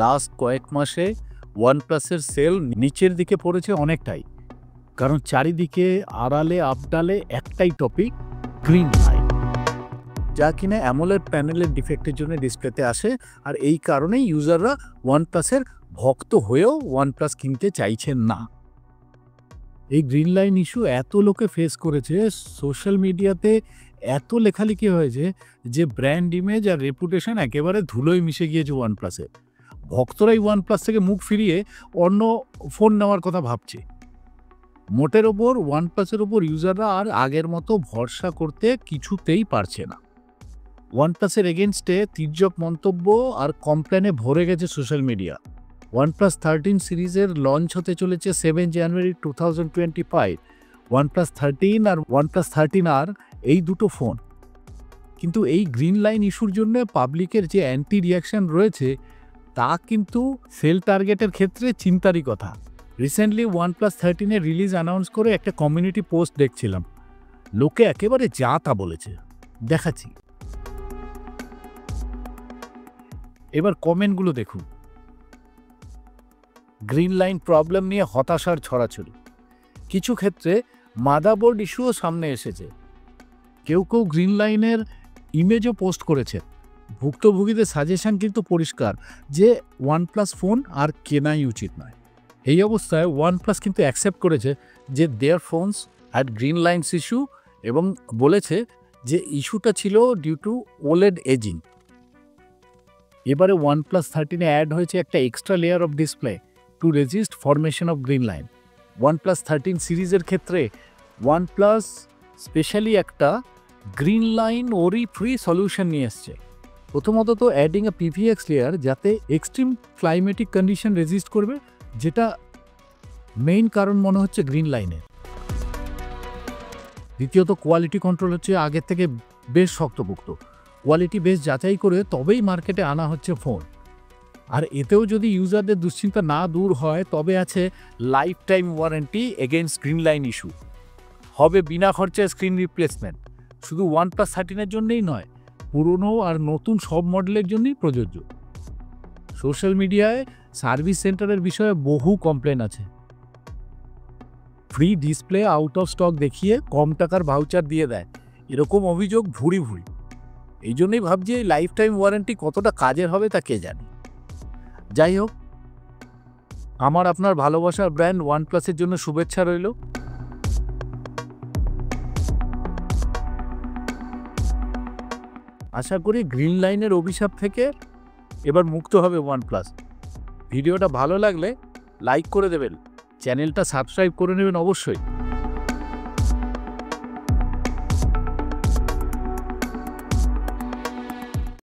Last কয়েক মাসে ওয়ানপ্লাসের sell নিচের দিকে পড়েছে অনেকটাই, কারণ চারিদিকে আড়ালে আপডালে একটাই টপিক, গ্রিন লাইন, যা কিনা অ্যামোলেড প্যানেলের ডিফেক্টের জন্য ডিসপ্লেতে আসে। আর এই কারণেই ইউজাররা ওয়ানপ্লাসের ভক্ত হয়েও ওয়ানপ্লাস কিনতে চাইছেন না। এই গ্রিন লাইন ইস্যু এত লোকে ফেস করেছে, সোশ্যাল মিডিয়াতে এত লেখালেখি হয়েছে যে ব্র্যান্ড ইমেজ আর রেপুটেশন একেবারে ধুলোয় মিশে গিয়েছে ওয়ানপ্লাসে। ভক্তরাই ওয়ানপ্লাস থেকে মুখ ফিরিয়ে অন্য ফোন নেওয়ার কথা ভাবছে। মোটের ওপর ওয়ানপ্লাসের ওপর ইউজাররা আর আগের মতো ভরসা করতে কিছুতেই পারছে না। ওয়ানপ্লাসের এগেনস্টে তির্যক মন্তব্য আর কমপ্লেনে ভরে গেছে সোশ্যাল মিডিয়া। OnePlus 13 সিরিজের লঞ্চ হতে চলেছে 7 জানুয়ারি 2025। OnePlus 13 আর OnePlus 13R এই দুটো ফোন। কিন্তু এই গ্রিন লাইন ইস্যুর জন্য পাবলিকের যে অ্যান্টি রিয়াকশন রয়েছে তা কিন্তু সেল টার্গেটের ক্ষেত্রে চিন্তারই কথা। রিসেন্টলি OnePlus 13-এর রিলিজ অ্যানাউন্স করে একটা কমিউনিটি পোস্ট দেখছিলাম, লোকে একেবারে যা তা বলেছে, দেখাচ্ছি। এবার কমেন্টগুলো দেখুন। গ্রিন লাইন প্রবলেম নিয়ে হতাশার ছড়াছড়ি। কিছু ক্ষেত্রে মাদারবোর্ড ইস্যুও সামনে এসেছে। কেউ কেউ গ্রিন লাইনের ইমেজও পোস্ট করেছে। ভুক্তভোগীদের সাজেশন কিন্তু পরিষ্কার যে ওয়ানপ্লাস ফোন আর কেনাই উচিত নয়। এই অবস্থায় ওয়ানপ্লাস কিন্তু অ্যাকসেপ্ট করেছে যে their phones had green lines issue এবং বলেছে যে ইস্যুটা ছিল ডিউ টু ওলেড এজিং। এবারে OnePlus 13-এ অ্যাড হয়েছে একটা extra layer of display to resist formation of green line. OnePlus 13 সিরিজের ক্ষেত্রে OnePlus স্পেশালি একটা green line worry free solution নিয়ে এসছে। প্রথমত তো অ্যাডিং এ PVX লেয়ার যাতে এক্সট্রিম ক্লাইমেটিক কন্ডিশন রেজিস্ট করবে, যেটা মেইন কারণ মনে হচ্ছে গ্রিন লাইনের। দ্বিতীয়ত কোয়ালিটি কন্ট্রোল হচ্ছে আগের থেকে বেশ শক্তপোক্ত। কোয়ালিটি বেশ যাচাই করে তবেই মার্কেটে আনা হচ্ছে ফোন। আর এতেও যদি ইউজারদের দুশ্চিন্তা না দূর হয় তবে আছে life time warranty against green line issue. হবে বিনা খরচায় স্ক্রিন রিপ্লেসমেন্ট। শুধু OnePlus 13-এর জন্যই নয়, পুরনো আর নতুন সব মডেলের জন্যই প্রযোজ্য। সোশ্যাল মিডিয়ায় সার্ভিস সেন্টারের বিষয়ে বহু কমপ্লেন আছে। Free display out of stock দেখিয়ে কম টাকার ভাউচার দিয়ে দেয়, এরকম অভিযোগ ভুরি ভুরি। এই জন্যই ভাবছি এই লাইফ টাইম ওয়ারেন্টি কতটা কাজের হবে তা কে জানে। যাই হোক, আমার আপনার ভালোবাসার ব্র্যান্ড OnePlus-এর জন্য শুভেচ্ছা রইল। আশা করি গ্রিন লাইনের অভিশাপ থেকে এবার মুক্ত হবে OnePlus। ভিডিওটা ভালো লাগলে লাইক করে দেবেন, চ্যানেলটা সাবস্ক্রাইব করে নেবেন অবশ্যই।